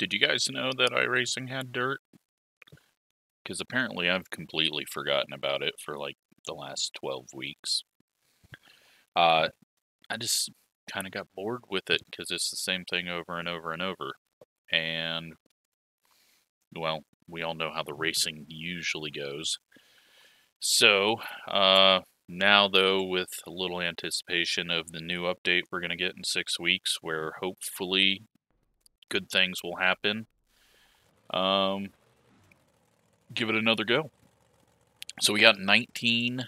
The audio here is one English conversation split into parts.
Did you guys know that iRacing had dirt? Because apparently I've completely forgotten about it for like the last 12 weeks. I just kind of got bored with it because it's the same thing over and over and over. And, well, we all know how the racing usually goes. So, now though, with a little anticipation of the new update we're going to get in 6 weeks, where hopefully good things will happen, give it another go. So we got 19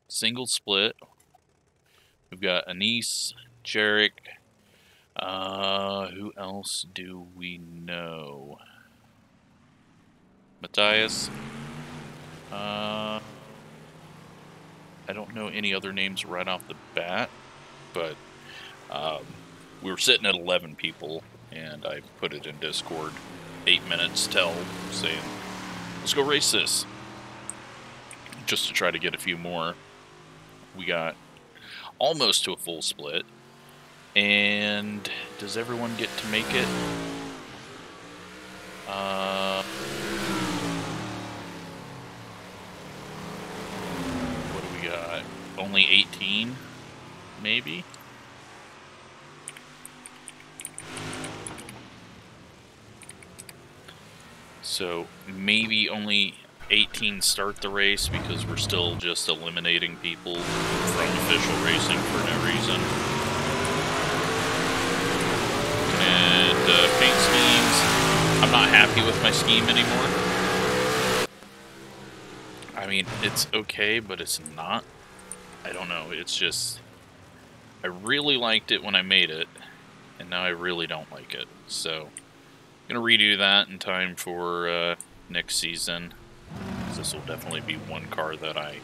single split. We've got Anise, Jarek. Who else do we know? Matthias. I don't know any other names right off the bat, but we were sitting at 11 people, and I put it in Discord 8 minutes till, saying, let's go race this, just to try to get a few more. We got almost to a full split, and does everyone get to make it? What do we got? Only 18, maybe? So maybe only 18 start the race because we're still just eliminating people from official racing for no reason. And paint schemes. I'm not happy with my scheme anymore. I mean, it's okay, but it's not. I don't know, it's just... I really liked it when I made it, and now I really don't like it. So, I'm going to redo that in time for next season. This will definitely be one car that I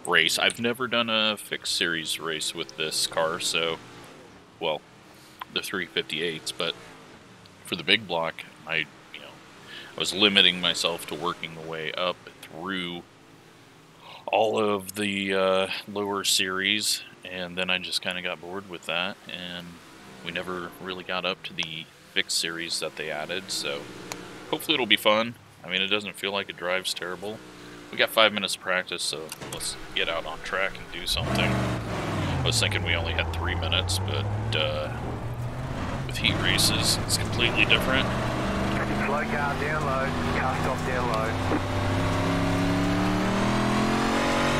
race. I've never done a fixed series race with this car, so, well, the 358s, but for the big block, I was limiting myself to working the way up through all of the lower series, and then I just kind of got bored with that, and we never really got up to the fixed series that they added, so hopefully it'll be fun. I mean, it doesn't feel like it drives terrible. We got 5 minutes of practice, so let's get out on track and do something. I was thinking we only had 3 minutes, but with heat races, it's completely different. Slow car down low, car stop down low.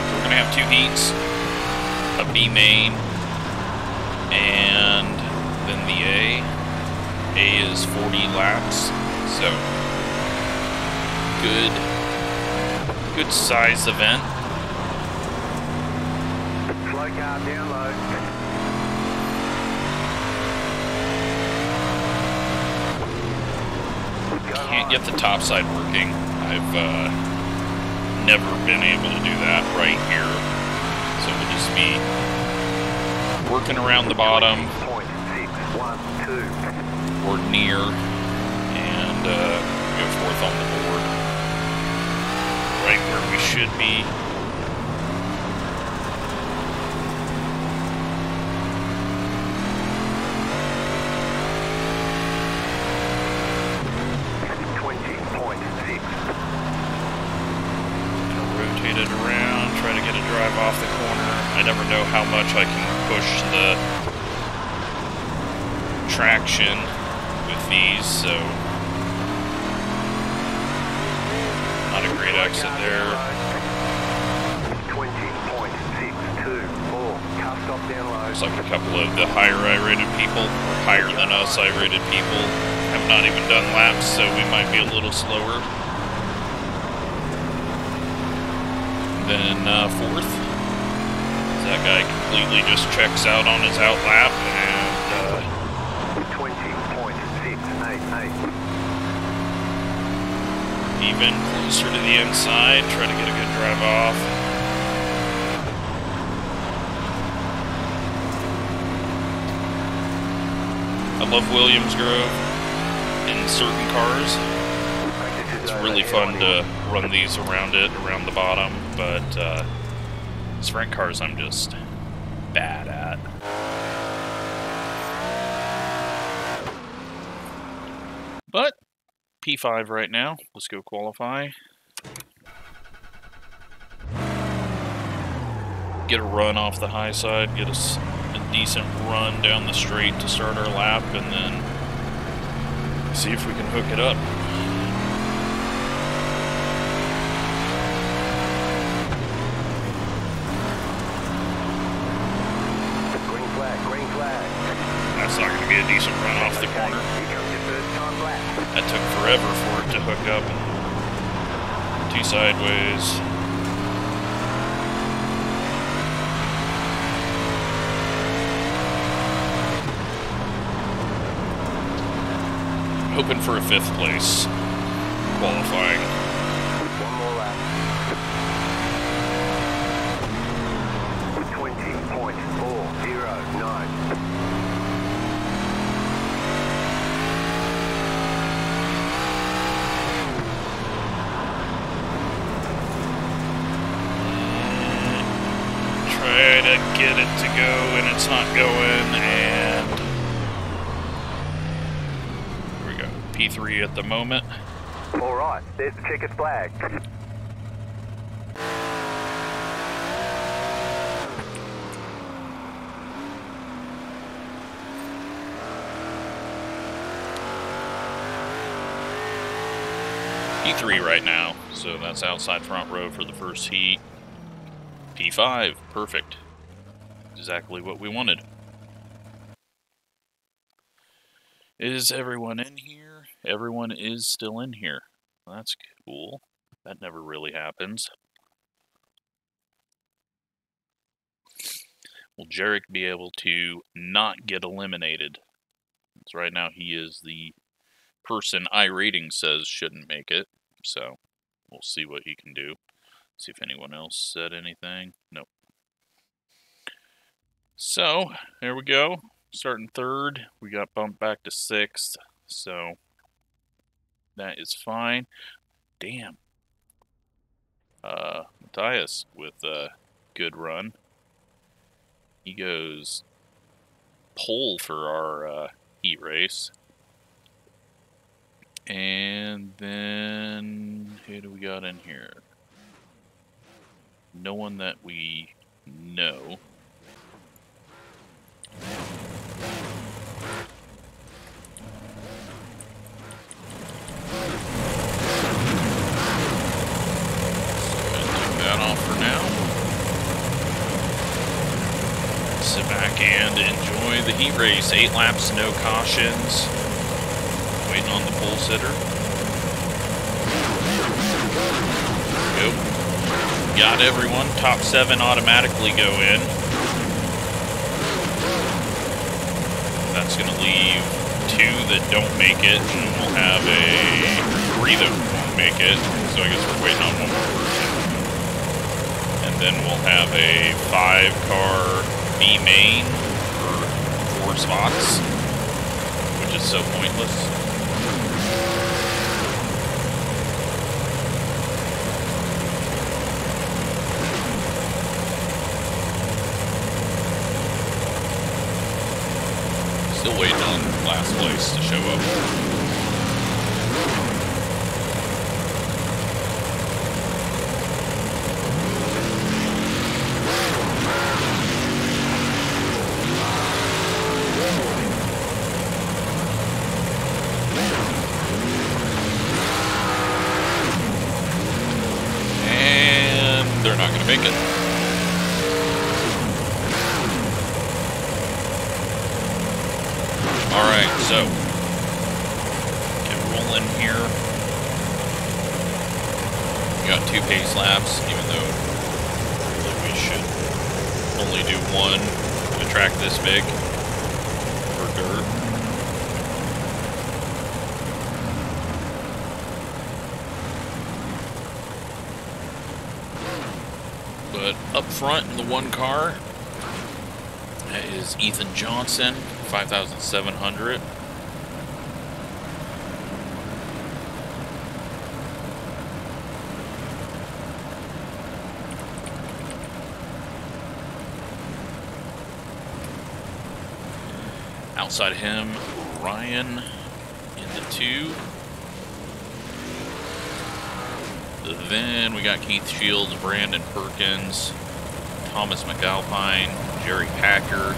So we're going to have 2 heats, a B main, and then the A. A is 40 laps, so good size event. Slow car down low. Can't get the top side working. I've never been able to do that right here, so we'll just be working around the bottom or near, and go forth on the board right where we should be. Rotate it around, try to get a drive off the corner. I never know how much I can push the traction with these, so not a great exit there. 20.624. Car stop down low. Looks like a couple of the higher I-rated people, or higher than us I-rated people, have not even done laps, so we might be a little slower. Then fourth, that guy completely just checks out on his out lap, and 20.688. even closer to the inside, try to get a good drive off. I love Williams Grove in certain cars. It's really fun to run these around the bottom, but sprint cars I'm just bad at. But P5 right now. Let's go qualify. Get a run off the high side, get us a decent run down the straight to start our lap, and then see if we can hook it up. Green flag, green flag. That's not going to be a decent run off the corner. Here comes your first time lap. That took forever for it to hook up. Two sideways. Hoping for a 5th place qualifying. One more lap. 20.409. Try to get it to go, and it's not going, and here we go. P3 at the moment. All right, there's the checkered flag. P3 right now, so that's outside front row for the first heat. P5, perfect. Exactly what we wanted. Is everyone in here? Everyone is still in here. That's cool. That never really happens. Will Jarek be able to not get eliminated? So right now he is the person iRating says shouldn't make it. So we'll see what he can do. See if anyone else said anything. Nope. So there we go. Starting 3rd. We got bumped back to 6th. So that is fine. Damn. Matthias with a good run. He goes pole for our heat race. And then who do we got in here? No one that we know. That off for now. Sit back and enjoy the heat race. 8 laps, no cautions. Waiting on the pole sitter. Go. Got everyone. Top 7 automatically go in. That's going to leave 2 that don't make it, and we'll have 3 that won't make it. So I guess we're waiting on one more person. And then we'll have a 5-car B main for 4 spots, which is so pointless. Still waiting on last place to show up. And they're not going to make it. Alright, so get rolling here. We got 2 pace laps, even though really we should only do 1 with a track this big for dirt. But up front in the 1 car, that is Ethan Johnson. 5,700. Outside him, Ryan in to 2. Then we got Keith Shields, Brandon Perkins, Thomas McAlpine, Jerry Packer,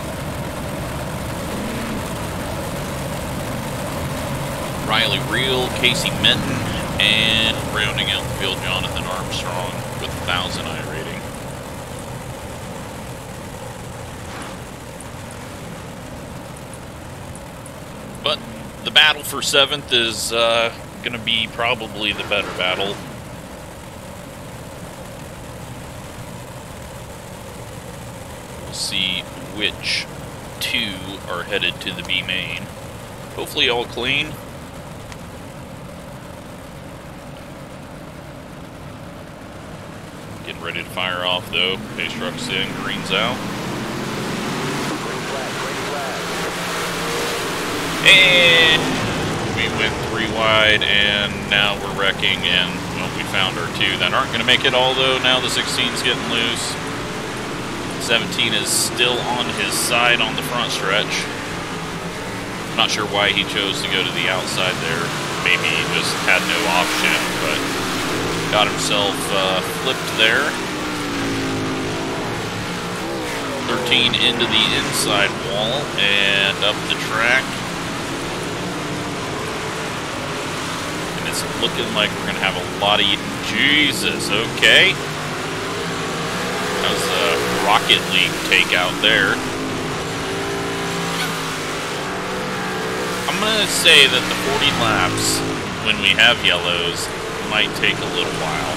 Riley Reel, Casey Minton, and rounding out the field, Jonathan Armstrong with 1,000 iRating. But the battle for 7th is going to be probably the better battle. We'll see which 2 are headed to the B main. Hopefully all clean. Getting ready to fire off though. Pace truck's in, green's out. And we went 3 wide, and now we're wrecking, and well, we found our 2 that aren't going to make it, although now the 16's getting loose. 17 is still on his side on the front stretch. Not sure why he chose to go to the outside there. Maybe he just had no option, but got himself flipped there. 13 into the inside wall and up the track. And it's looking like we're going to have a lot of... Jesus, okay. That was a Rocket League takeout there. I'm going to say that the 40 laps, when we have yellows, might take a little while.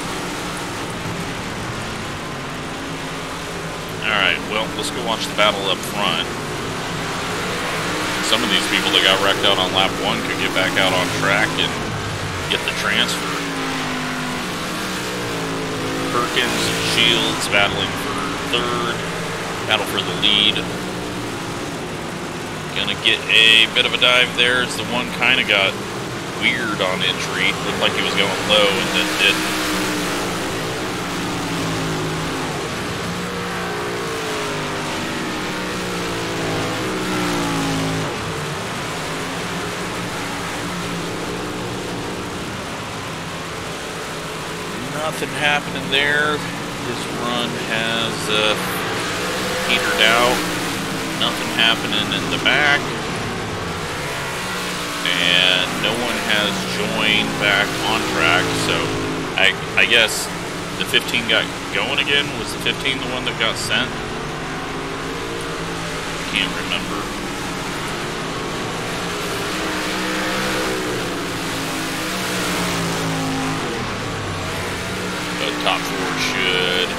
Alright, well, let's go watch the battle up front. Some of these people that got wrecked out on lap 1 could get back out on track and get the transfer. Perkins and Shields battling for 3rd. Battle for the lead. Gonna get a bit of a dive there as the one kind of got weird on entry. Looked like he was going low and then didn't. Nothing happening there. This run has petered out. Nothing happening in the back. And no one has joined back on track, so I guess the 15 got going again. Was the 15 the one that got sent? Can't remember. But top 4 should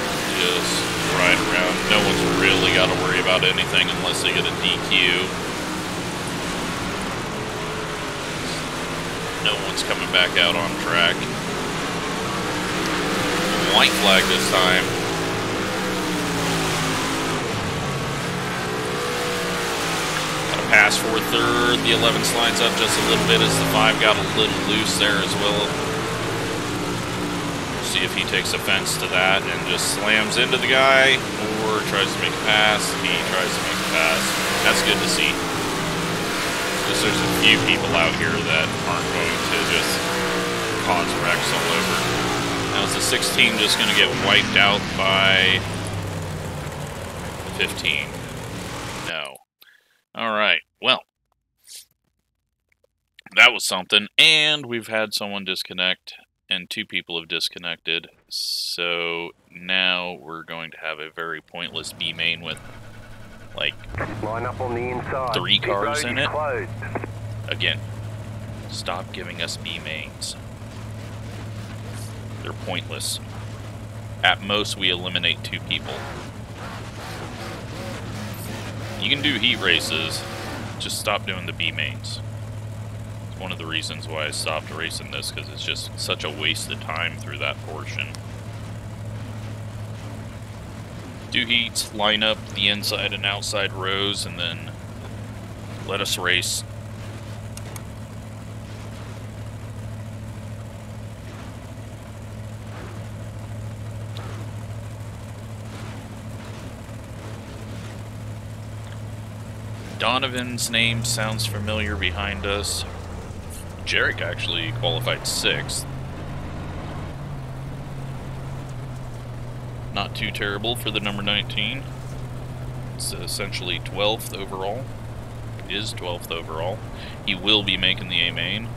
just ride around. No one's really got to worry about anything unless they get a DQ. No one's coming back out on track. White flag this time. Got a pass for 3rd. The 11 slides up just a little bit as the 5 got a little loose there as well. We'll see if he takes offense to that and just slams into the guy or tries to make a pass. He tries to make a pass. That's good to see. There's a few people out here that aren't going to just cause wrecks all over. Now is the 16 just going to get wiped out by 15? No. Alright, well. That was something. And we've had someone disconnect, and 2 people have disconnected. So now we're going to have a very pointless B main with like line up on the inside. 3 cars in it. Closed. Again, stop giving us B mains. They're pointless. At most, we eliminate 2 people. You can do heat races, just stop doing the B mains. It's one of the reasons why I stopped racing this, because it's just such a waste of time through that portion. Do heats, line up the inside and outside rows, and then let us race. Donovan's name sounds familiar behind us. Jarek actually qualified 6th. Not too terrible for the number 19. It's essentially 12th overall. Is 12th overall. He will be making the A main.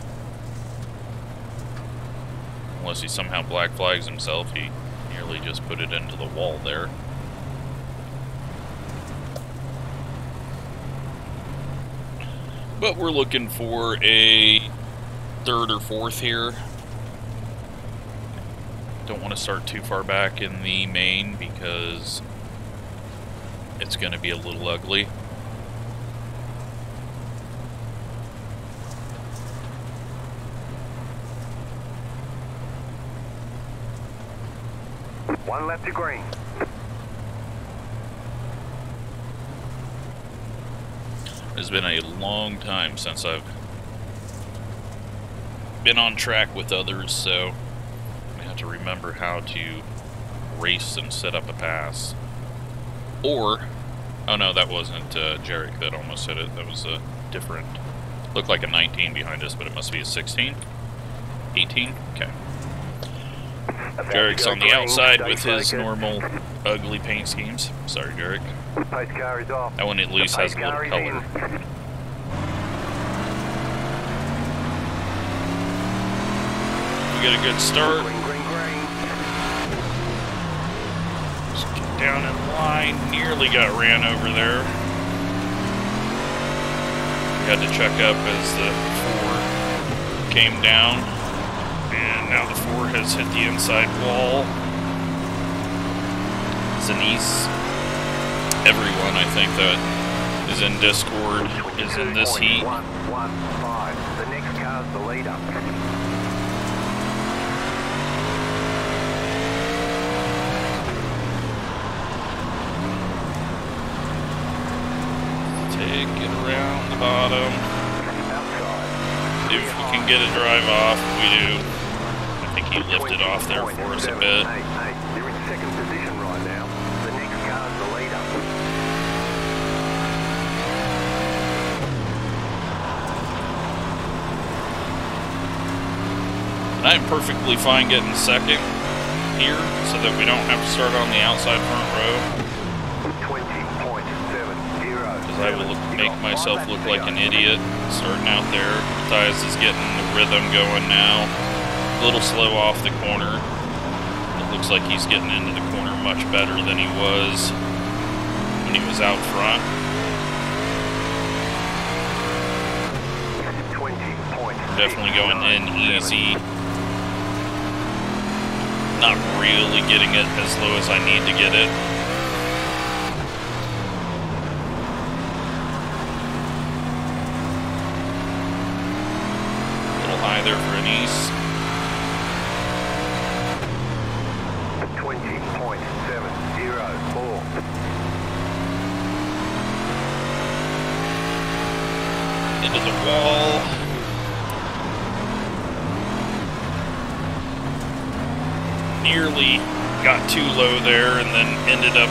Unless he somehow black flags himself, he nearly just put it into the wall there. But we're looking for a 3rd or 4th here. Don't want to start too far back in the main because it's going to be a little ugly. One left to green. It's been a long time since I've been on track with others, so I have to remember how to race and set up a pass. Or, oh no, that wasn't Jarek that almost hit it. That was a different, looked like a 19 behind us, but it must be a 16? 18? Okay. Jarek's on the outside with his normal ugly paint schemes. Sorry, Jarek. Pace car is off. That one at least has a little color. We get a good start. Green, green, green. Just get down in line. Nearly got ran over there. We had to check up as the 4 came down. And now the 4 has hit the inside wall. Zanice, everyone I think that is in Discord is in this heat. 115. The next car's the leader. Take it around the bottom. Outside. If we can get a drive off, we do. I think he lifted off there for us a bit. You're in second position right now. The next car's the leader. And I'm perfectly fine getting second here so that we don't have to start on the outside front row. 20.70. Because I will make myself look like an idiot starting out there. Matthias is getting the rhythm going now. A little slow off the corner. It looks like he's getting into the corner much better than he was when he was out front. 20.69. Definitely going in easy. Not really getting it as low as I need to get it. A little high there for Anise. 20.704. Into the wall. Nearly got too low there and then ended up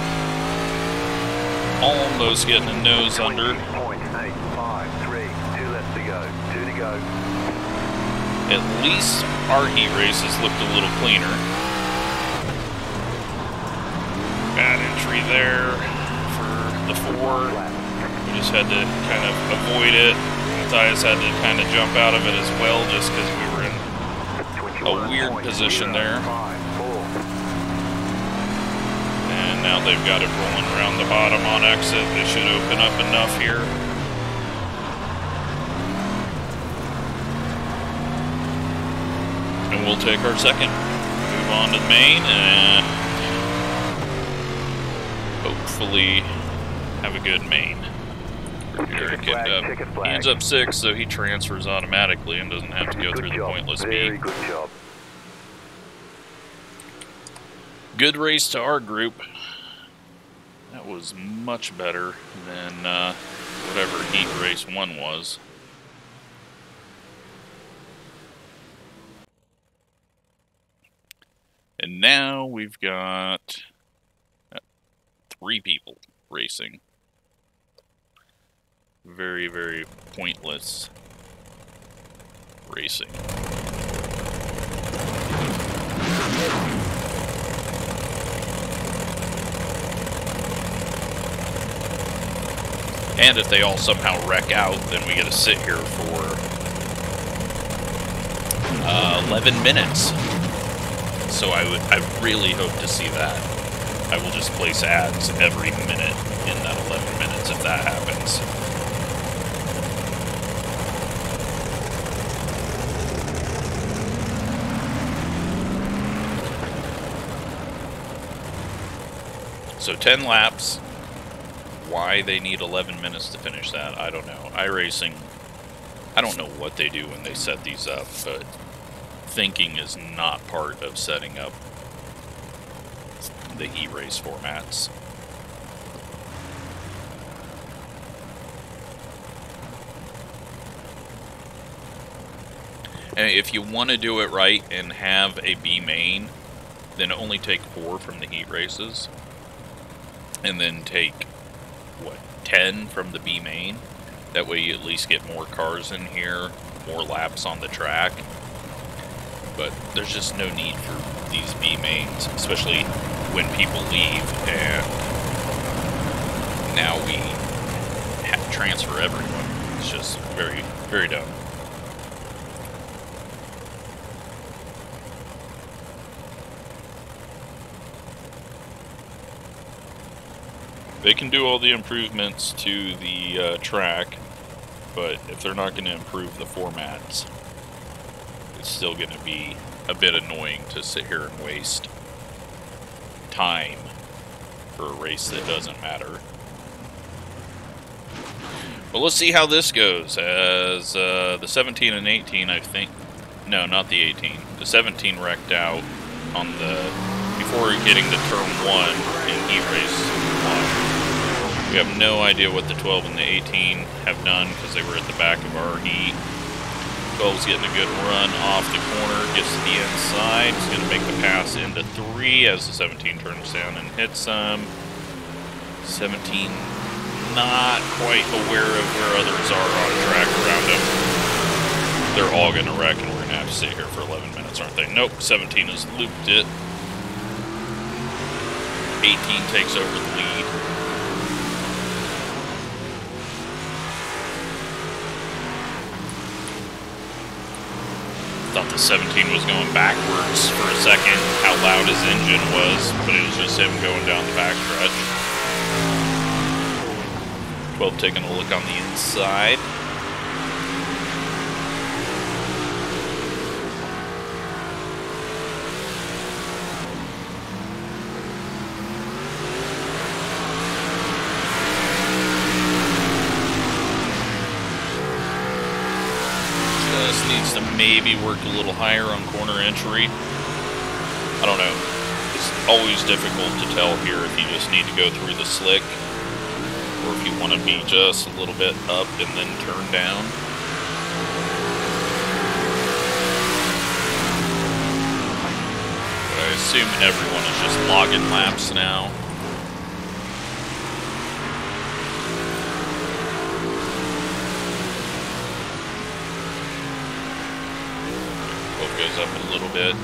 almost getting a nose under. 20.853. 2 left to go. 2 to go. At least our heat races looked a little cleaner. Bad entry there for the 4. We just had to kind of avoid it. Matthias had to kind of jump out of it as well just because we were in a weird position there. And now they've got it rolling around the bottom on exit. They should open up enough here. And we'll take our second. Move on to the main and hopefully have a good main. Eric he ends up 6th, so he transfers automatically and doesn't have to go through the pointless Very beat. good job. Good race to our group. That was much better than whatever heat race 1 was. And now we've got 3 people racing. Very, very pointless. racing. And if they all somehow wreck out, then we get to sit here for 11 minutes. So I really hope to see that. I will just place ads every minute in that 11 minutes if that happens. So 10 laps. Why they need 11 minutes to finish that, I don't know. iRacing, I don't know what they do when they set these up, but thinking is not part of setting up the e-race formats. And if you want to do it right and have a B main, then only take 4 from the heat races, and then take, what, 10 from the B main? That way you at least get more cars in here, more laps on the track. But there's just no need for these B mains, especially when people leave, and now we have to transfer everyone. It's just very, very dumb. They can do all the improvements to the track, but if they're not going to improve the formats, it's still going to be a bit annoying to sit here and waste time for a race that doesn't matter. Well, let's see how this goes, as the 17 and 18, I think, no, not the 18, the 17 wrecked out on the, before getting to turn 1 in heat race 1. We have no idea what the 12 and the 18 have done because they were at the back of our heat. 12's getting a good run off the corner, gets to the inside. He's going to make the pass into 3 as the 17 turns down and hits them. 17 not quite aware of where others are on a track around him. They're all going to wreck, and we're going to have to sit here for 11 minutes, aren't they? Nope, 17 has looped it. 18 takes over the lead. Thought the 17 was going backwards for a second, how loud his engine was, but it was just him going down the backstretch. 12 taking a look on the inside. Needs to maybe work a little higher on corner entry. I don't know. It's always difficult to tell here if you just need to go through the slick or if you want to be just a little bit up and then turn down. But I assume everyone is just logging laps now. Goes up a little bit.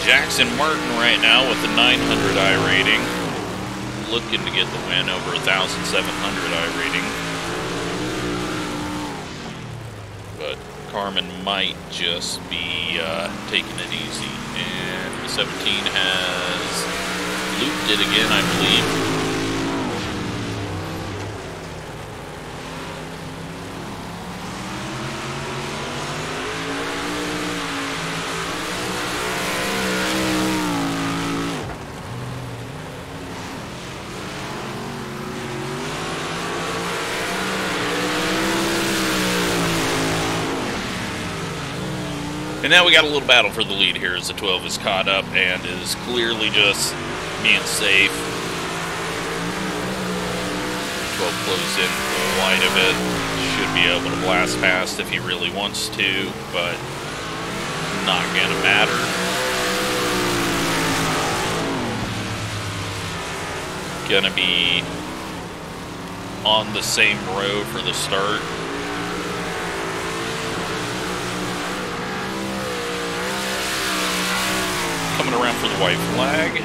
Jackson Martin right now with the 900 iRating, looking to get the win over 1,700 iRating. But Carmen might just be taking it easy, and the 17 has looped it again, I believe. And now we got a little battle for the lead here as the 12 is caught up and is clearly just being safe. 12 closed in wide of it. Should be able to blast past if he really wants to, but not gonna matter. Gonna be on the same row for the start. Coming around for the white flag.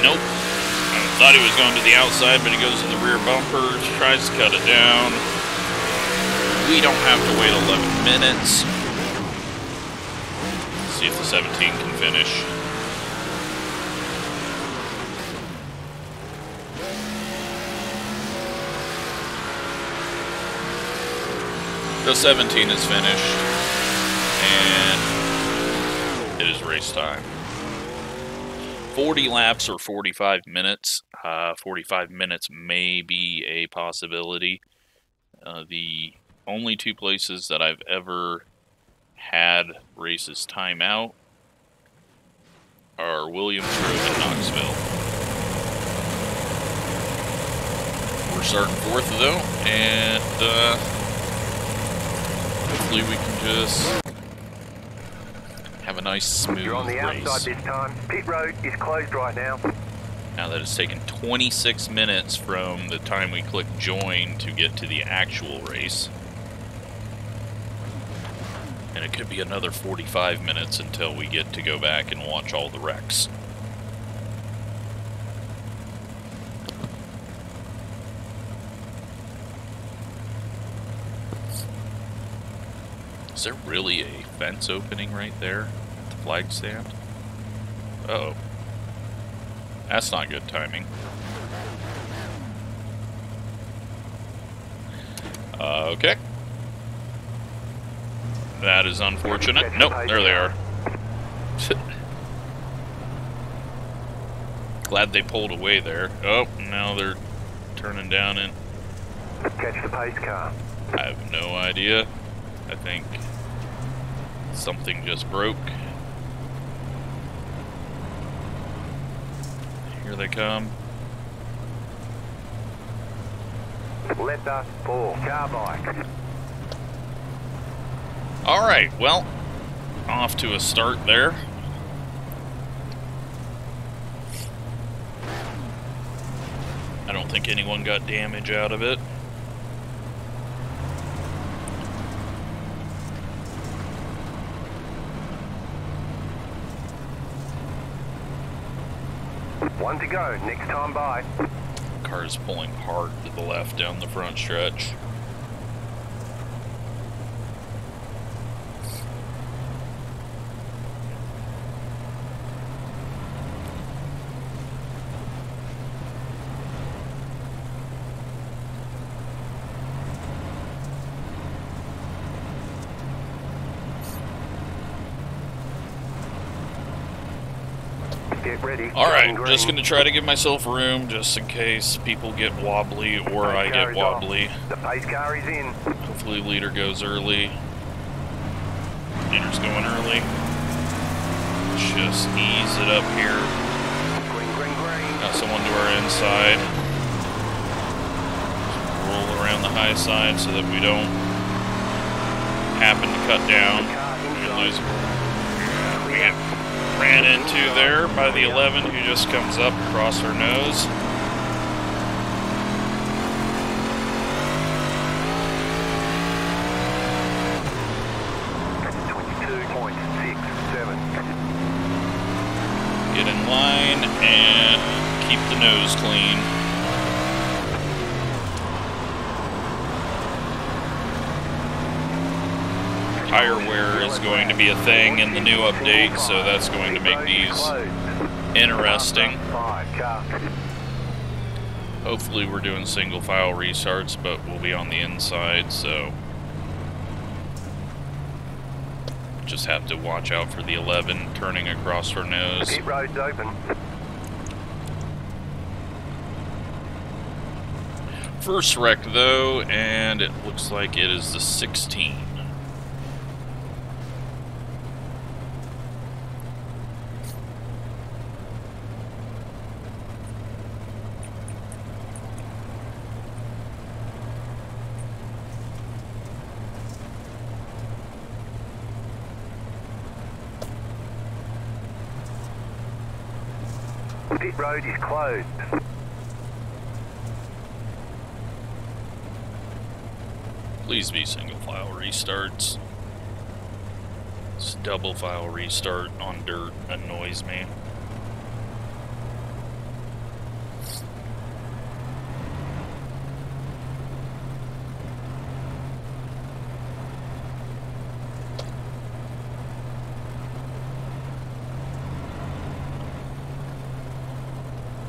Nope. I thought he was going to the outside, but he goes to the rear bumper, tries to cut it down. We don't have to wait 11 minutes. See if the 17 can finish. The 17 is finished, and it is race time. 40 laps or 45 minutes. 45 minutes may be a possibility. The only two places that I've ever had races time out are Williamsburg and Knoxville. We're starting fourth though, and hopefully we can just have a nice smooth You're on the race. outside this time. Pit road is closed right now. Now that it's taken 26 minutes from the time we click join to get to the actual race. And it could be another 45 minutes until we get to go back and watch all the wrecks. Is there really a fence opening right there at the flag stand? Uh-oh. That's not good timing. Okay. That is unfortunate. Nope, there they are. Glad they pulled away there. Oh, now they're turning down and... Catch the pace car. I have no idea. I think something just broke. Here they come. Letter 4, car bike. Alright, well, off to a start there. I don't think anyone got damage out of it. One to go, next time by. Car is pulling hard to the left down the front stretch. Get ready. Alright, just going to try to give myself room just in case people get wobbly or I get wobbly. The pace car is in. Hopefully leader goes early. Leader's going early. Just ease it up here. Green, green, green. Got someone to our inside. Roll around the high side so that we don't happen to cut down. We ran into there by the 11 who just comes up across her nose. Get in line and keep the nose clean. Tire wear is going to be a thing in the new update, so that's going to make these interesting. Hopefully we're doing single file restarts, but we'll be on the inside, so just have to watch out for the 11 turning across her nose. Pit road's open. First wreck though, and it looks like it is the 16. Pit road is closed. Please be single file restarts. This double file restart on dirt annoys me.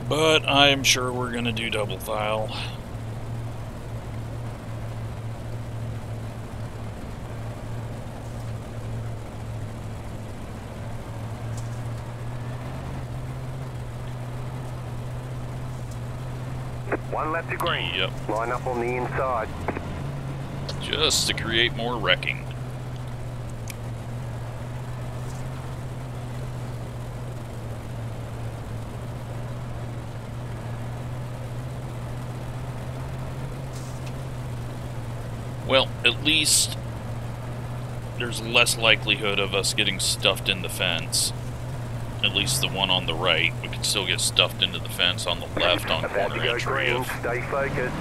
But I'm sure we're going to do double file. One lap to green. Yep. Line up on the inside. Just to create more wrecking. Well, at least there's less likelihood of us getting stuffed in the fence. At least the one on the right. We could still get stuffed into the fence on the left on corner entry if Stay focused.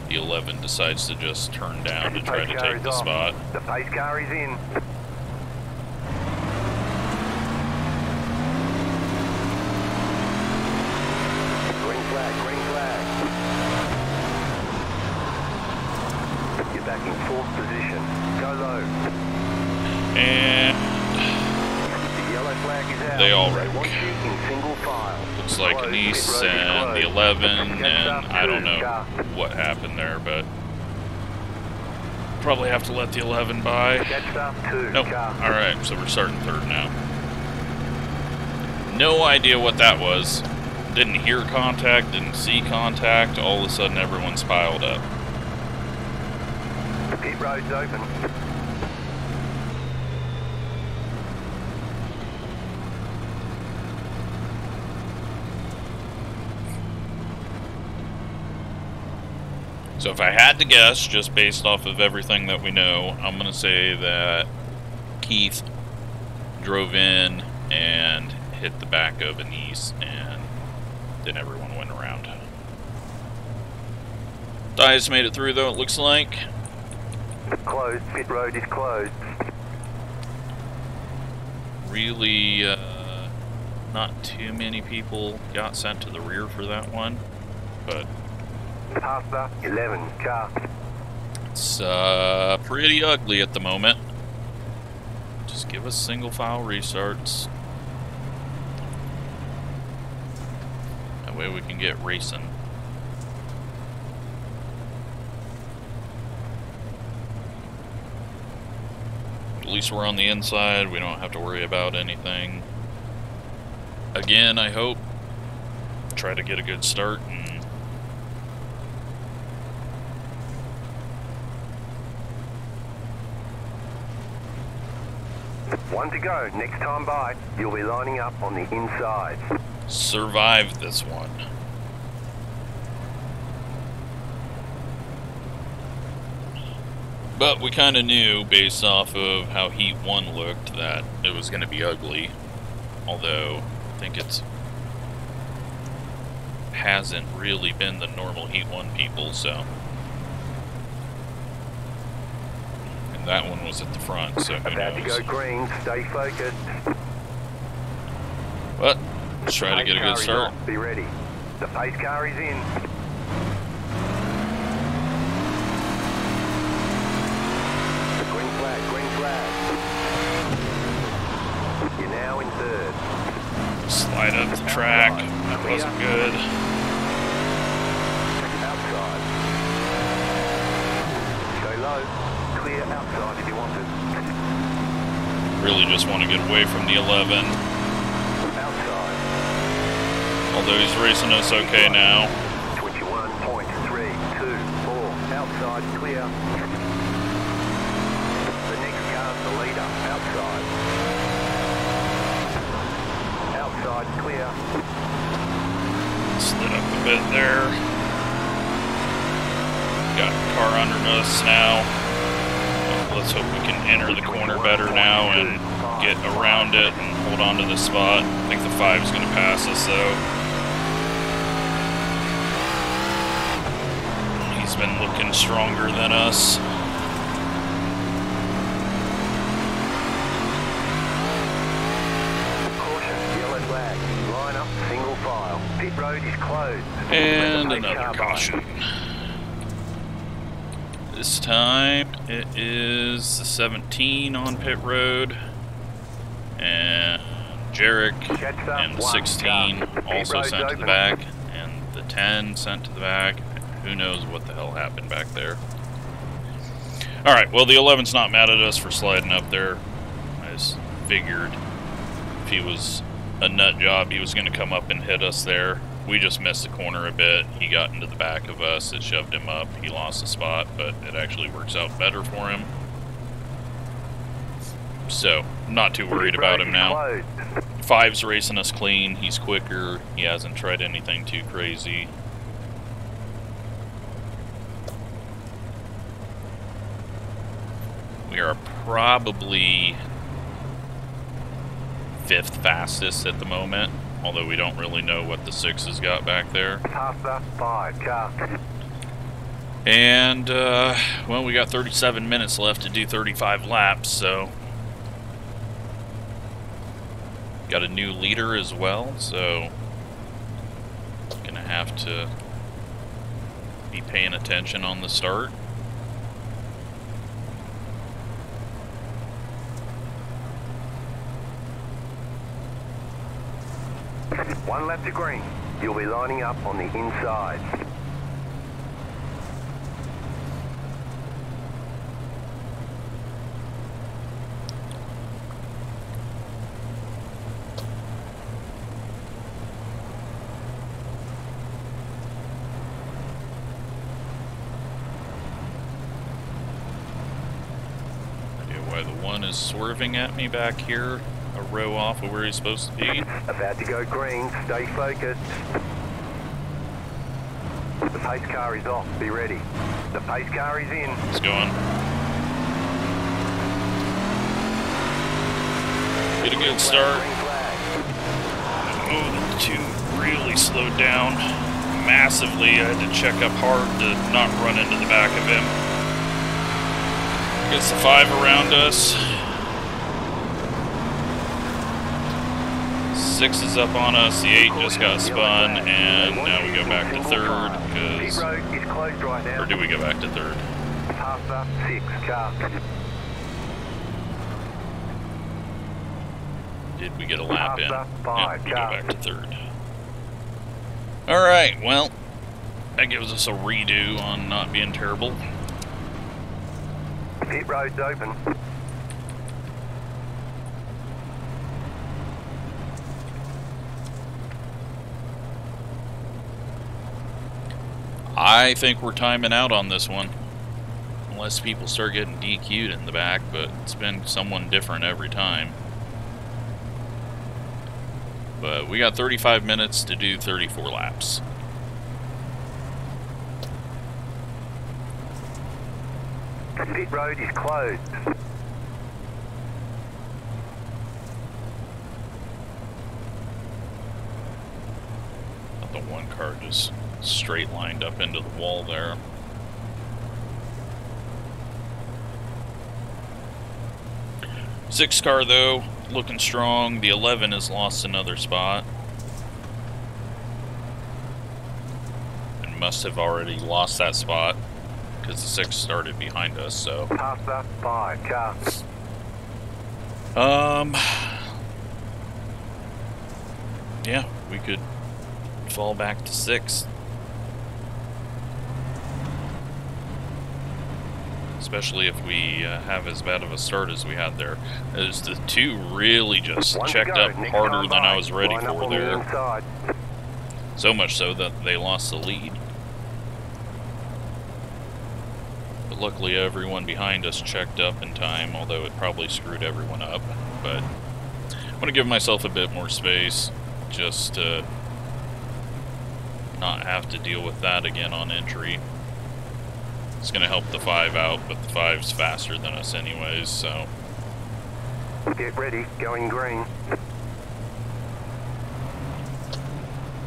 the 11 decides to just turn down to try to take the spot. The pace car is in. Green flag, green flag. You're back in fourth position. Go low. And The yellow flag is out. they all They wreck. want you in single file. Looks like Closed. Nice Pit road is and the closed. 11, Catch and up I don't to know car. what happened there, but probably have to let the 11 by. Catch up to Nope. car. Alright, so we're starting third now. No idea what that was. Didn't hear contact, didn't see contact. All of a sudden, everyone's piled up. Pit road's open. So if I had to guess, just based off of everything that we know, I'm going to say that Keith drove in and hit the back of Anise, and then everyone went around. Dias made it through, though, it looks like. Closed. Pit road is closed. Really, not too many people got sent to the rear for that one, but Past the 11 car. it's pretty ugly at the moment. Just give us single file restarts. That way we can get racing. At least we're on the inside, we don't have to worry about anything. Again, I hope. Try to get a good start and One to go. Next time by, you'll be lining up on the inside. survive this one. But we kind of knew, based off of how Heat 1 looked, that it was going to be ugly. Although, I think it's hasn't really been the normal Heat 1 people, so. And that one was at the front, so who About to go knows. green. Stay focused. But, let's try to get a good Pace car is start. off. Be ready. The pace car is in. Green flag, green flag. You're now in third. Slide up the track. That wasn't good. Outside. Go low. Clear outside if you want it. Really just want to get away from the 11. Outside. Although he's racing us okay now. 21.324. Outside clear. The next car's the leader. Outside. Outside clear. Slid up a bit there. Got the car under us now. Let's hope we can enter the corner better now and get around it and hold on to the spot. I think the 5's going to pass us though. been looking stronger than us. Caution, yellow flag. Line up, single file. Pit road is closed. And another caution. This time it is the 17 on pit road. And Jarek and the 16 also sent to the back. And the 10 sent to the back. Who knows what the hell happened back there. Alright, well the 11's not mad at us for sliding up there. I just figured if he was a nut job, he was going to come up and hit us there. We just missed the corner a bit. He got into the back of us. It shoved him up. He lost the spot, but it actually works out better for him. So, not too worried about him now. 5's racing us clean. He's quicker. He hasn't tried anything too crazy. We are probably 5th fastest at the moment, although we don't really know what the 6 has got back there. Faster, 5, car. And, well, we got 37 minutes left to do 35 laps, so... Got a new leader as well, so... Gonna have to be paying attention on the start. One lap to green. You'll be lining up on the inside. Why the 1 is swerving at me back here, a row off of where he's supposed to be. About to go green, stay focused. The pace car is off, be ready. The pace car is in. It's going. Get a good start. Oh, the 2 really slowed down massively. I had to check up hard to not run into the back of him. Gets the 5 around us. 6 is up on us. The 8 just got spun, and now we go back to 3rd. Or do we go back to 3rd? Faster, 6, car. Did we get a lap in? Yeah, we go back to 3rd. Alright, well, that gives us a redo on not being terrible. Pit road's open. I think we're timing out on this one. Unless people start getting DQ'd in the back, but it's been someone different every time. But we got 35 minutes to do 34 laps. Pit road is closed. The 1 car just straight lined up into the wall there. Six car though, looking strong. The 11 has lost another spot. And must have already lost that spot because the 6 started behind us, so. Faster, 5, car. Yeah, we could fall back to 6. Especially if we have as bad of a start as we had there. As the 2 really just checked up harder than I was ready for there. So much so that they lost the lead. But luckily everyone behind us checked up in time, although it probably screwed everyone up. But I want to give myself a bit more space, just to not have to deal with that again on entry. It's going to help the 5 out, but the 5's faster than us anyways, so. Get ready, going green.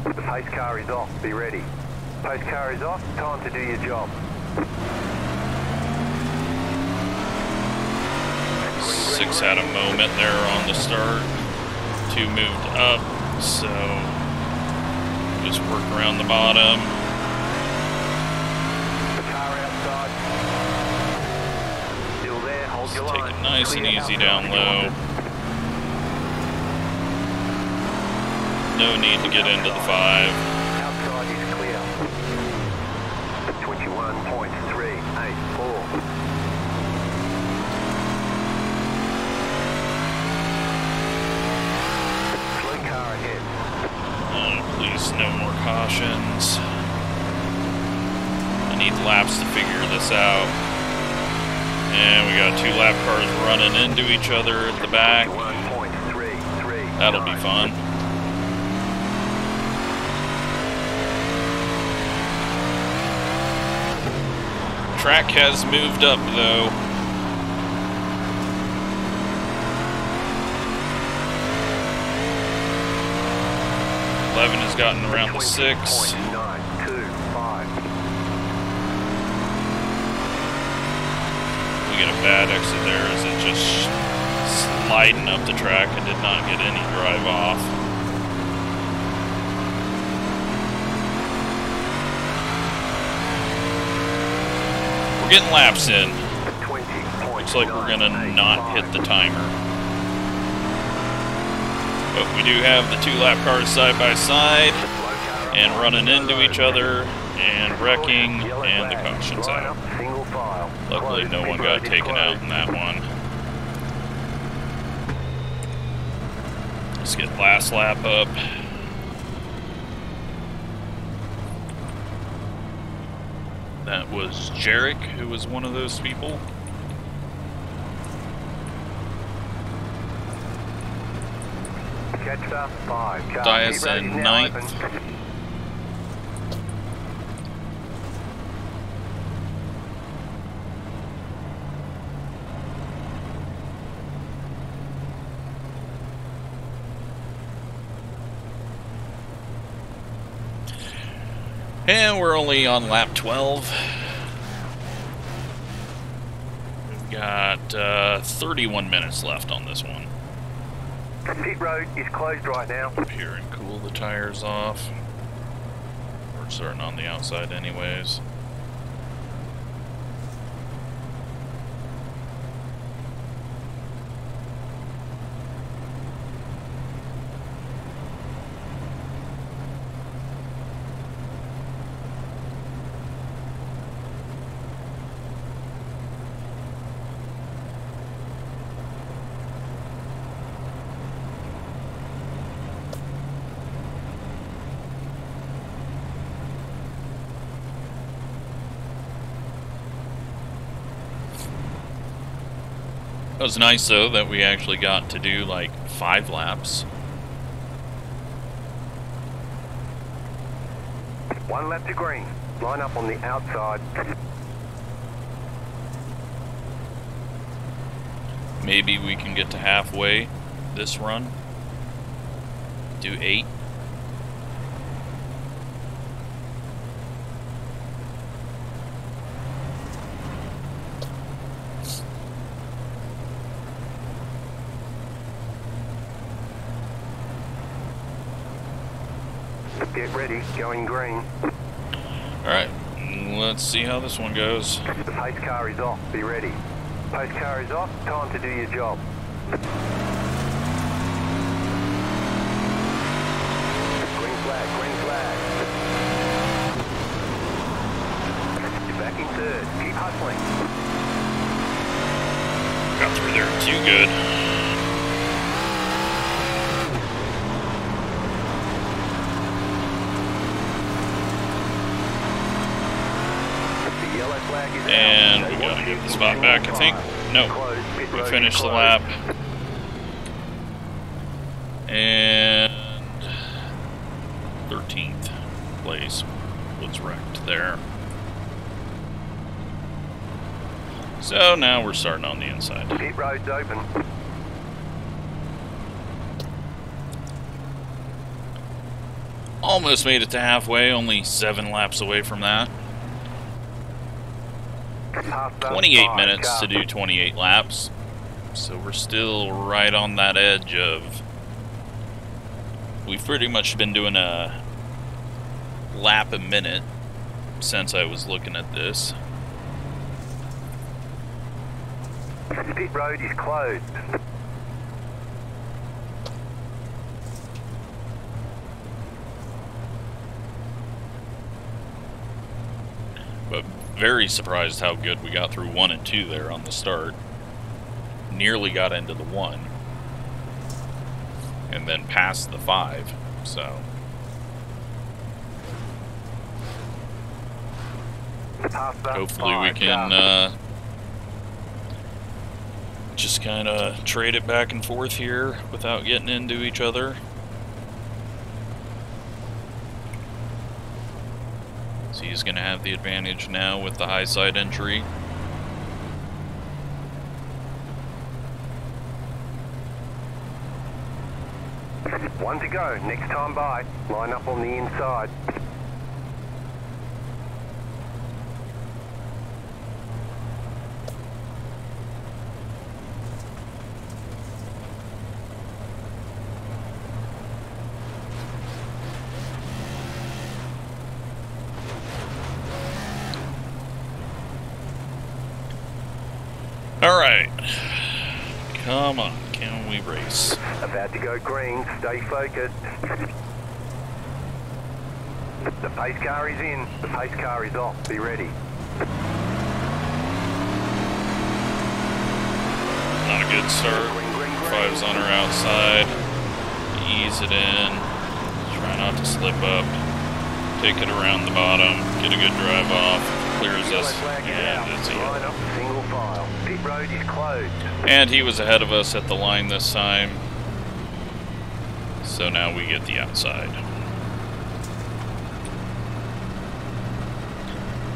The pace car is off, be ready. Pace car is off, time to do your job. Six had a moment there on the start. 2 moved up, so just work around the bottom. Just take it nice and easy down low. No need to get into the 5. Outside is clear. 21.384. Slow car ahead. Oh, please, no more cautions. I need laps to figure this out. And we got 2 lap cars running into each other at the back. That'll be fun. Track has moved up though. Eleven has gotten around the 6. We get a bad exit there as it just sliding up the track and did not get any drive off. We're getting laps in. Looks like we're gonna not hit the timer. But we do have the 2 lap cars side by side and running into each other and wrecking, and the caution's out. Luckily no one got taken out in that one. Let's get last lap up. That was Jarek, who was one of those people. Dias in 9th. And we're only on lap 12. We've got 31 minutes left on this one. Pit road is closed right now. Up here and cool the tires off. We're starting on the outside anyways. It was nice though that we actually got to do like 5 laps. 1 lap to green. Line up on the outside. Maybe we can get to halfway this run. Do 8. Get ready, going green. Alright, let's see how this one goes. The pace car is off, be ready. Pace car is off, time to do your job. Green flag, green flag. You're back in 3rd, keep hustling. Got through there too good. And we gotta get the spot back, I think. No, we finished the lap. And 13th place was wrecked there. So now we're starting on the inside. Pit road's open. Almost made it to halfway, only 7 laps away from that. 28 minutes to do 28 laps. So we're still right on that edge of... We've pretty much been doing a lap a minute since I was looking at this. Pit road is closed. But very surprised how good we got through 1 and 2 there on the start. Nearly got into the 1. And then past the 5, so... Hopefully we can just kind of trade it back and forth here without getting into each other. So he's going to have the advantage now with the high side entry. One to go, next time by. Line up on the inside. Alright. Come on, can we race? About to go green, stay focused. The pace car is in, the pace car is off, be ready. Not a good start. Five's on her outside. Ease it in. Try not to slip up. Take it around the bottom. Get a good drive off. Clears us. And it's a line up single file. Pit road is closed. And he was ahead of us at the line this time. So now we get the outside.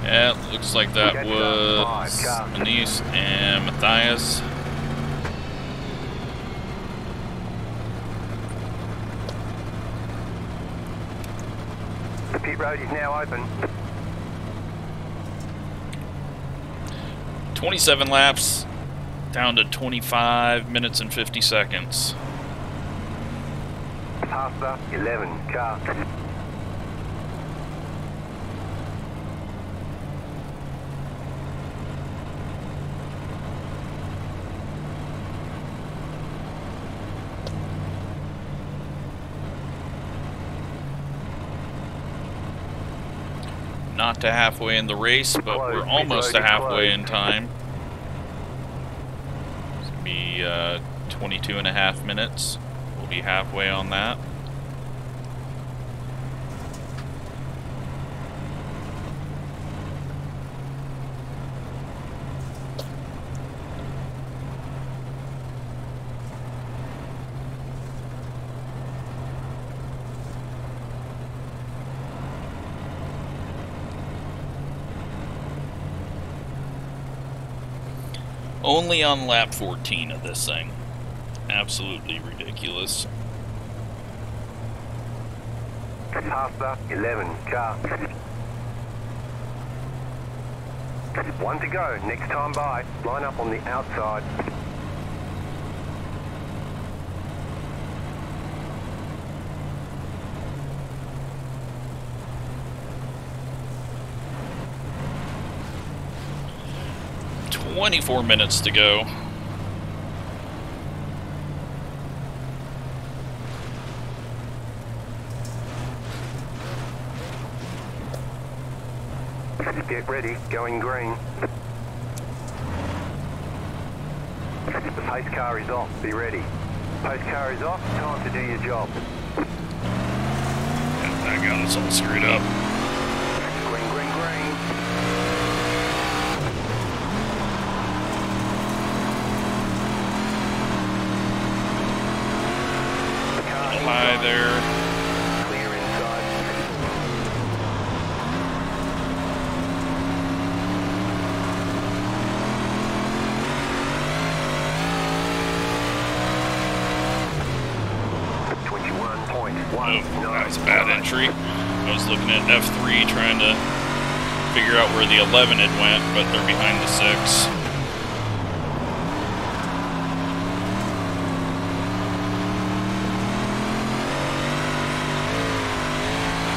Yeah, looks like that was Anise and Matthias. The pit road is now open. 27 laps, down to 25 minutes and 50 seconds. Past the 11 car. Not to halfway in the race, but we're almost to halfway in time. It's going to be 22 and a half minutes. We'll be halfway on that. Only on lap 14 of this thing. Absolutely ridiculous. Past the 11 car. One to go, next time by. Line up on the outside. "24 minutes to go. Get ready, going green. The pace car is off, be ready. Pace car is off, time to do your job. Yeah, that got us all screwed up. Green, green, green. Hi there. Clear inside. Oh, that was a bad entry. I was looking at F3 trying to figure out where the 11 had went, but they're behind the 6.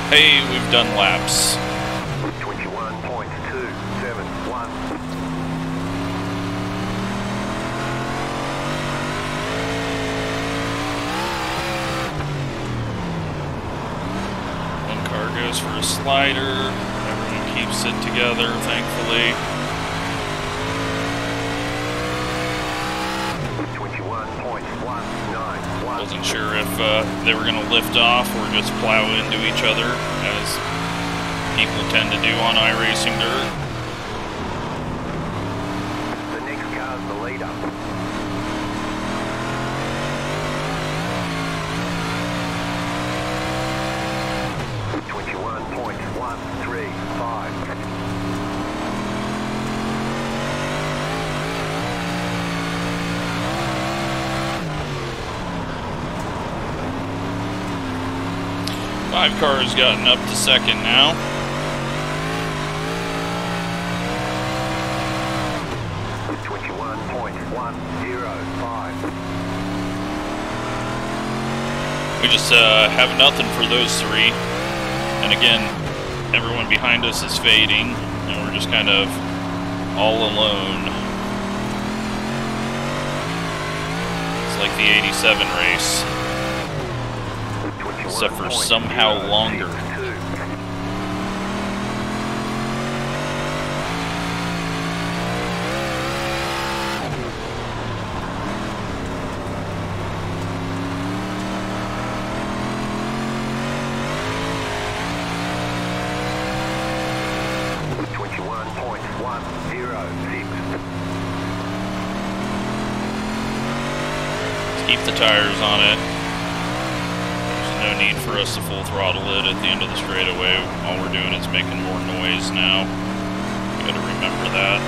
Hey, we've done laps. 21.271. One car goes for a slider. Everyone keeps it together, thankfully. 21.191. Wasn't sure if they were going to lift off or just plow into each other, as people tend to do on iRacing dirt. The next car's the leader. Five cars gotten up to second now. We just have nothing for those three. And again, everyone behind us is fading, and we're just kind of all alone. It's like the 87 race. Except for somehow longer. Keep the tires on it. No need for us to full throttle it at the end of the straightaway. All we're doing is making more noise now. You gotta remember that.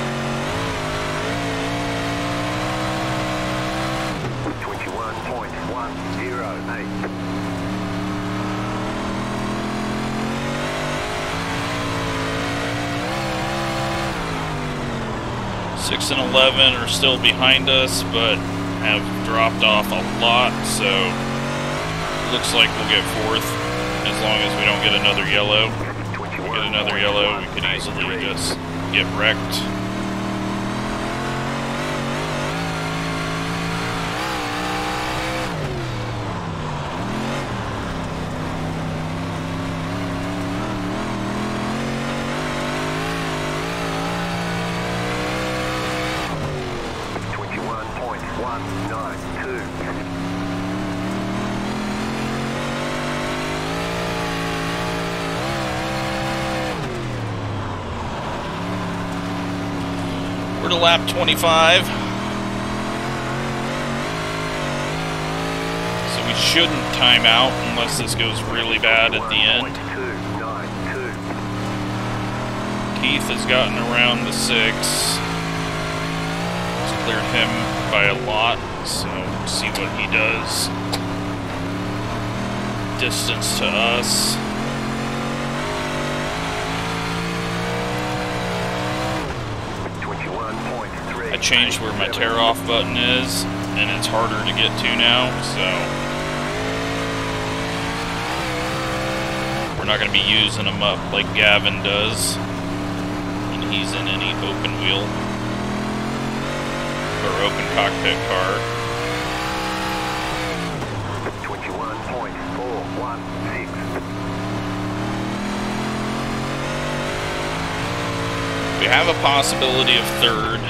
21.108. Six and 11 are still behind us, but have dropped off a lot, so looks like we'll get fourth, as long as we don't get another yellow. If we get another yellow, we could easily just get wrecked. We're to lap 25. So we shouldn't time out unless this goes really bad at the end. Keith has gotten around the 6. It's cleared him by a lot, so we'll see what he does. Distance to us. I changed where my tear-off button is, and it's harder to get to now, so we're not going to be using them up like Gavin does when he's in any open wheel or open cockpit car. 21.416. We have a possibility of third,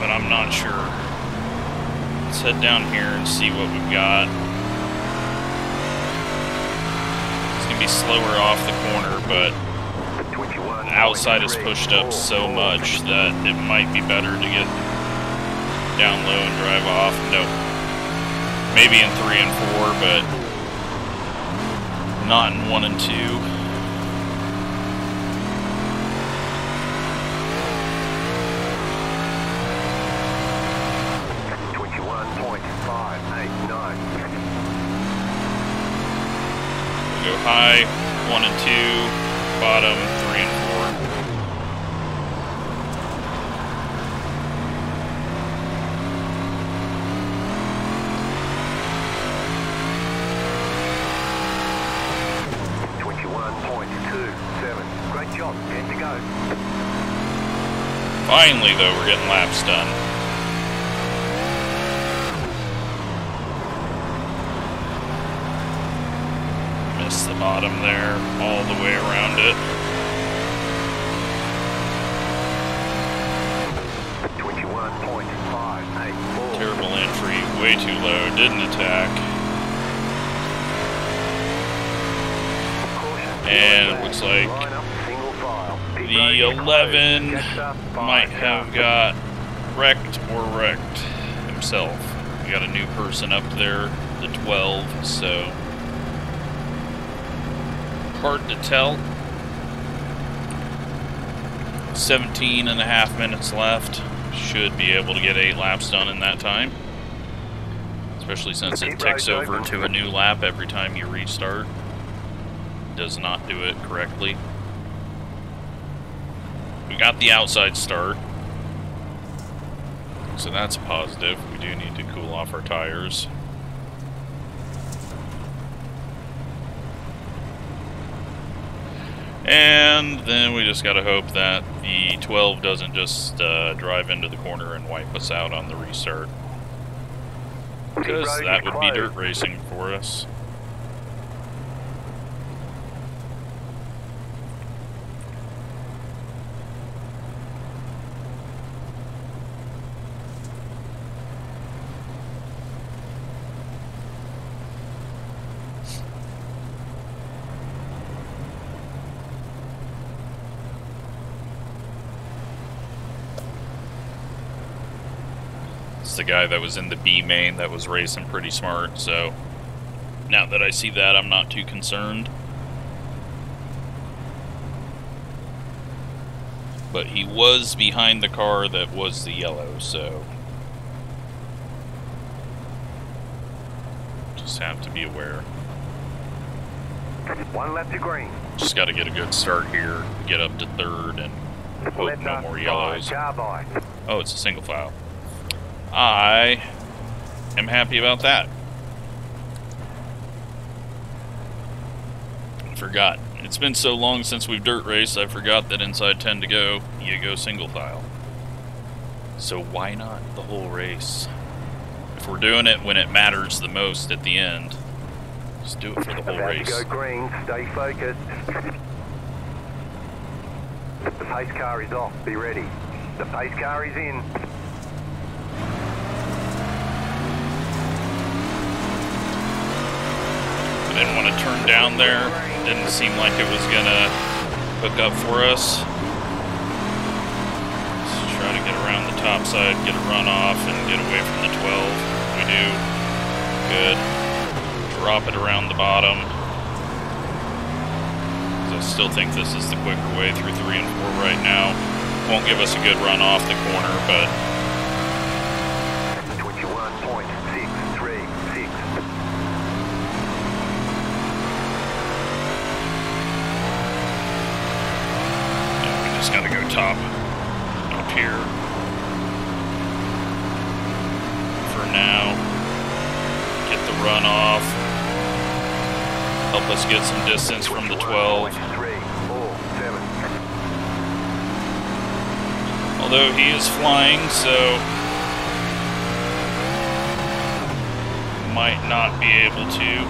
but I'm not sure. Let's head down here and see what we've got. It's going to be slower off the corner, but the outside is pushed up so much that it might be better to get down low and drive off. No, maybe in 3 and 4, but not in 1 and 2. Go high, 1 and 2, bottom, 3 and 4. Great job, 10 to go. Finally, though, we're getting laps done. Missed the bottom there, all the way around it. 21.584. Terrible entry, way too low, didn't attack. And it looks like the 11 might have got wrecked or wrecked himself. We got a new person up there, the 12, so hard to tell. 17 and a half minutes left. Should be able to get 8 laps done in that time. Especially since it ticks over to a new lap every time you restart. Does not do it correctly. We got the outside start, so that's positive. We do need to cool off our tires. And then we just gotta hope that the 12 doesn't just drive into the corner and wipe us out on the restart, because that would be dirt racing for us. The guy that was in the B main that was racing pretty smart, so now that I see that, I'm not too concerned. But he was behind the car that was the yellow, so just have to be aware. 1 lap to green. Just got to get a good start here, get up to 3rd, and hope no more yellows. Oh, it's a single file. I am happy about that. I forgot. It's been so long since we've dirt raced, I forgot that inside 10 to go, you go single file. So why not the whole race? If we're doing it when it matters the most at the end, just do it for the whole race. Go green, stay focused. The pace car is off, be ready. The pace car is in. Didn't want to turn down there. Didn't seem like it was gonna hook up for us. Let's try to get around the top side, get a run off, and get away from the 12. We do. Good. Drop it around the bottom. I still think this is the quicker way through 3 and 4 right now. Won't give us a good run off the corner, but 21.636. just gotta go top up here for now. Get the run off. Help us get some distance from the 12. Although he is flying, so might not be able to.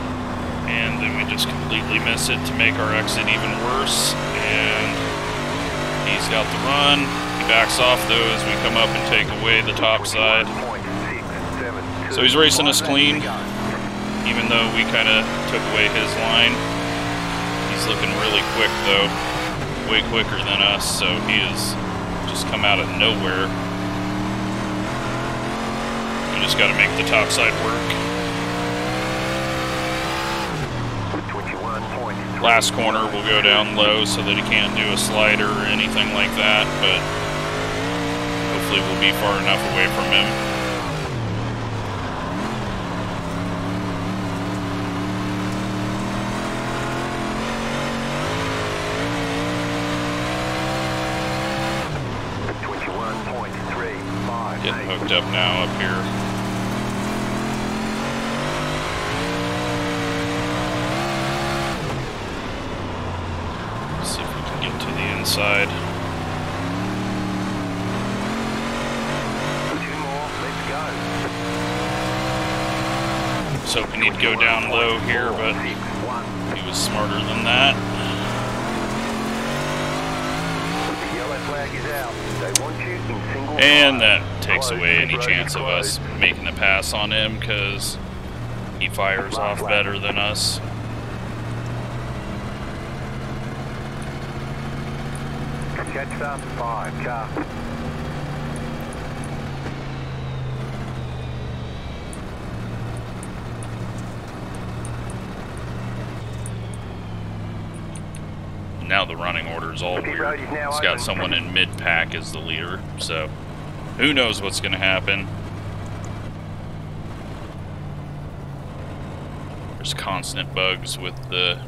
And then we just completely miss it to make our exit even worse. And he's got the run. He backs off though as we come up and take away the top side. So he's racing us clean, even though we kind of took away his line. He's looking really quick though, way quicker than us, so he has just come out of nowhere. We just got to make the top side work. Last corner we'll go down low so that he can't do a slider or anything like that, but hopefully we'll be far enough away from him. backed up now up here. Let's see if we can get to the inside. So we need to go down low here, but he was smarter than that. And that takes away any chance of us making a pass on him because he fires off better than us. Catch up, 5 car. Now the running order is all weird. It's got someone in mid-pack as the leader, so who knows what's going to happen. There's constant bugs with the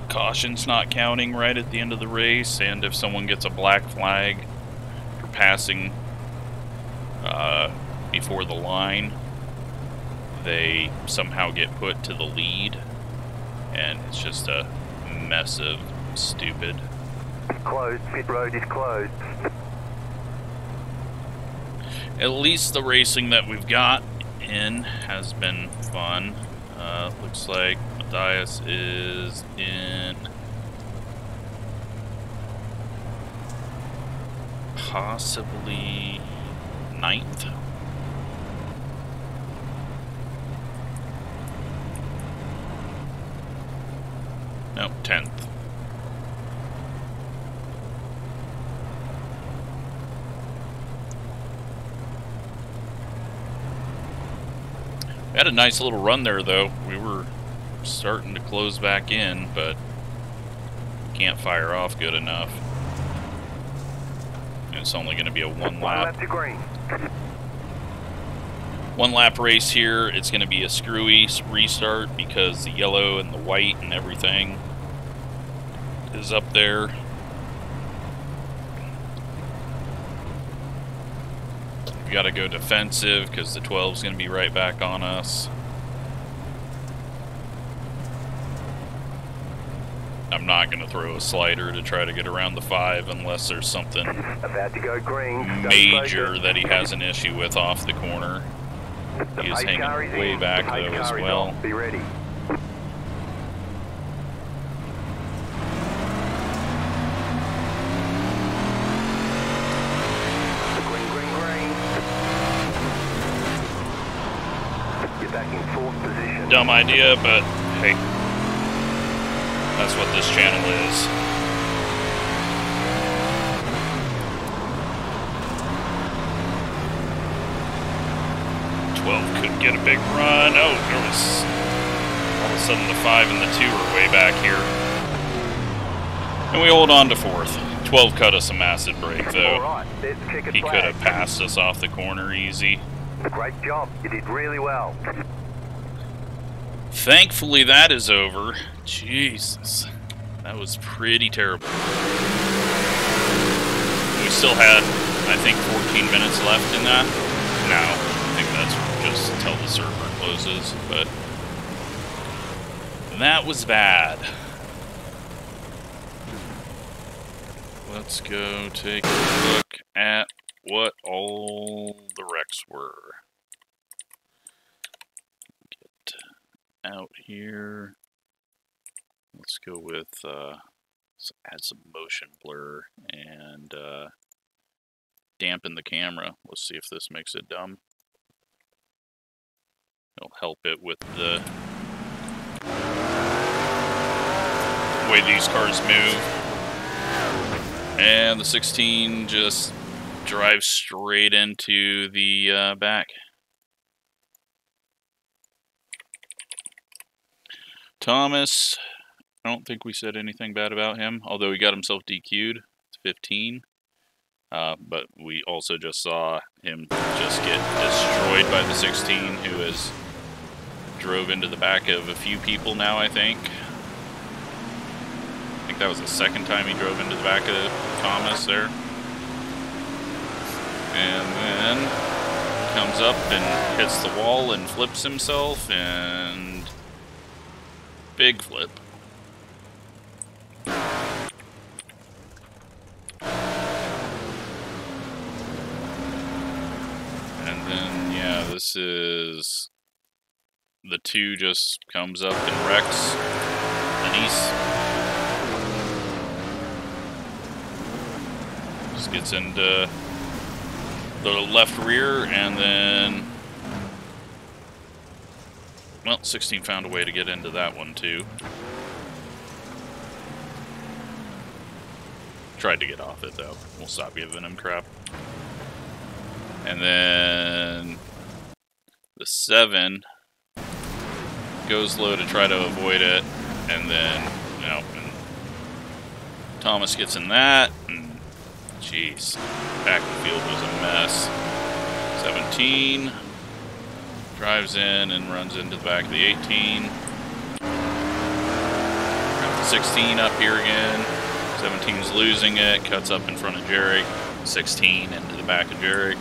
cautions not counting right at the end of the race, and if someone gets a black flag for passing before the line, they somehow get put to the lead, and it's just a mess of stupid. Closed, pit road is closed. At least the racing that we've got in has been fun. Looks like Matthias is in possibly 9th. No, 10th. We had a nice little run there, though. We were starting to close back in, but can't fire off good enough. And it's only going to be a one lap. One lap race here. It's going to be a screwy restart because the yellow and the white and everything is up there. We've got to go defensive because the 12 is going to be right back on us. I'm not going to throw a slider to try to get around the 5 unless there's something about to go green. Major that he has an issue with off the corner. He is hanging way back though as well. Be ready. Green, green, green. Get back in 4th position. Dumb idea, but hey, that's what this channel is. 12 could get a big run. Oh, there was all of a sudden the 5 and the 2 are way back here. And we hold on to 4th. 12 cut us a massive break though. Right, he could have passed us off the corner easy. Great job. You did really well. Thankfully that is over. Jesus. That was pretty terrible. We still had, I think, 14 minutes left in that. No. I think that's just until the server closes, but that was bad. Let's go take a look at what all the wrecks were. Get out here. Let's go with, let's add some motion blur and dampen the camera. Let's see if this makes it dumb. It'll help it with the way these cars move. And the 16 just drives straight into the back. Thomas, I don't think we said anything bad about him, although he got himself DQ'd. It's 15. But we also just saw him just get destroyed by the 16, who has drove into the back of a few people now, I think. I think that was the second time he drove into the back of Thomas there. And then comes up and hits the wall and flips himself, and big flip. And then, yeah, this is... the 2 just comes up and wrecks Denise. Just gets into the left rear, and then... well, 16 found a way to get into that one, too. Tried to get off it, though. We'll stop giving him crap. And then... the 7... goes low to try to avoid it, and then, you know, and Thomas gets in that, and jeez, back of the field was a mess. 17 drives in and runs into the back of the 18. Got the 16 up here again. 17's losing it, cuts up in front of Jarek. 16 into the back of Jarek.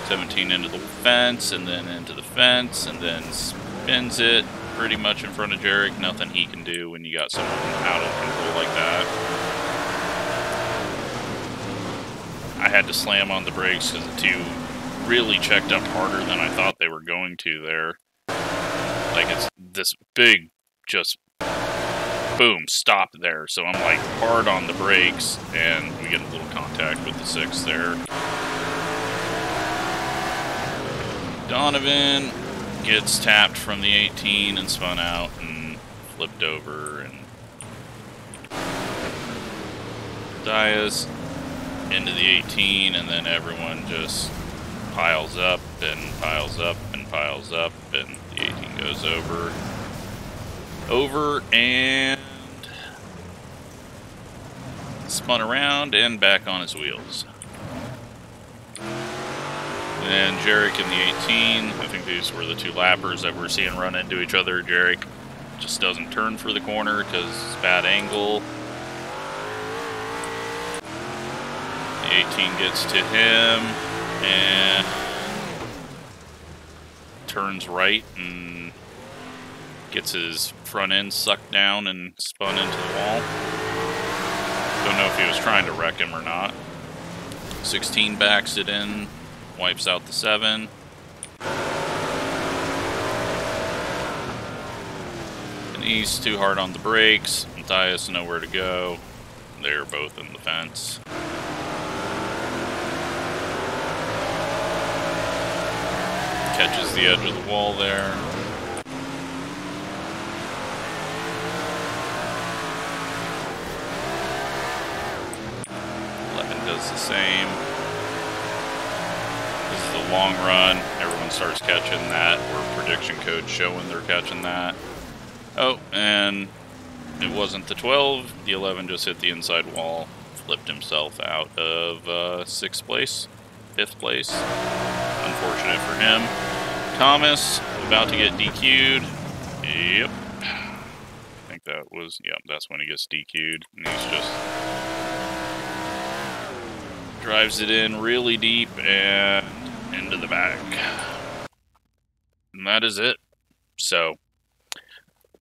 17 into the fence, and then into the fence, and then spins it pretty much in front of Jarek. Nothing he can do when you got someone out of control like that. I had to slam on the brakes because the 2 really checked up harder than I thought they were going to there. Like, it's this big, just boom, stop there. So I'm like hard on the brakes, and we get a little contact with the 6 there. Donovan gets tapped from the 18 and spun out and flipped over, and Dias into the 18, and then everyone just piles up and piles up and piles up, and the 18 goes over and spun around and back on his wheels. And Jarek in the 18, I think these were the 2 lappers that we're seeing run into each other. Jarek just doesn't turn for the corner because it's bad angle. The 18 gets to him and turns right and gets his front end sucked down and spun into the wall. Don't know if he was trying to wreck him or not. 16 backs it in. Wipes out the 7. And he's too hard on the brakes. Matthias nowhere to go. They're both in the fence. Catches the edge of the wall there. Does the same. This is the long run. Everyone starts catching that, or prediction code showing they're catching that. Oh, and it wasn't the 12. The 11 just hit the inside wall, flipped himself out of 6th place, 5th place. Unfortunate for him. Thomas about to get DQ'd. Yep. I think that was, yeah, that's when he gets DQ'd, and he's just drives it in really deep and into the back. And that is it. So,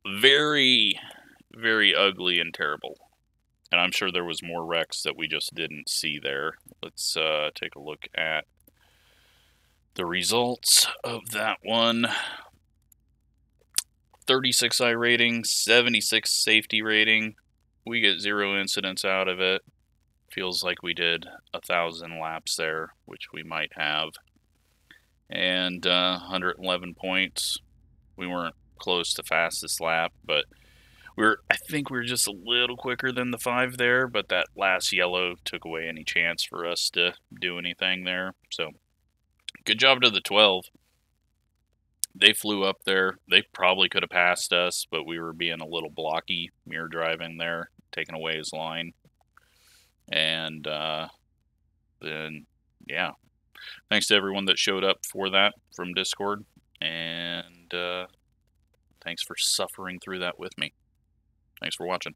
very, very ugly and terrible. And I'm sure there was more wrecks that we just didn't see there. Let's take a look at the results of that one. 36 I rating, 76 safety rating. We get 0 incidents out of it. Feels like we did 1,000 laps there, which we might have. And 111 points. We weren't close to fastest lap, but I think we were just a little quicker than the 5 there, but that last yellow took away any chance for us to do anything there. So, good job to the 12. They flew up there. They probably could have passed us, but we were being a little blocky, mirror driving there, taking away his line. And then, yeah, thanks to everyone that showed up for that from Discord, and thanks for suffering through that with me. Thanks for watching.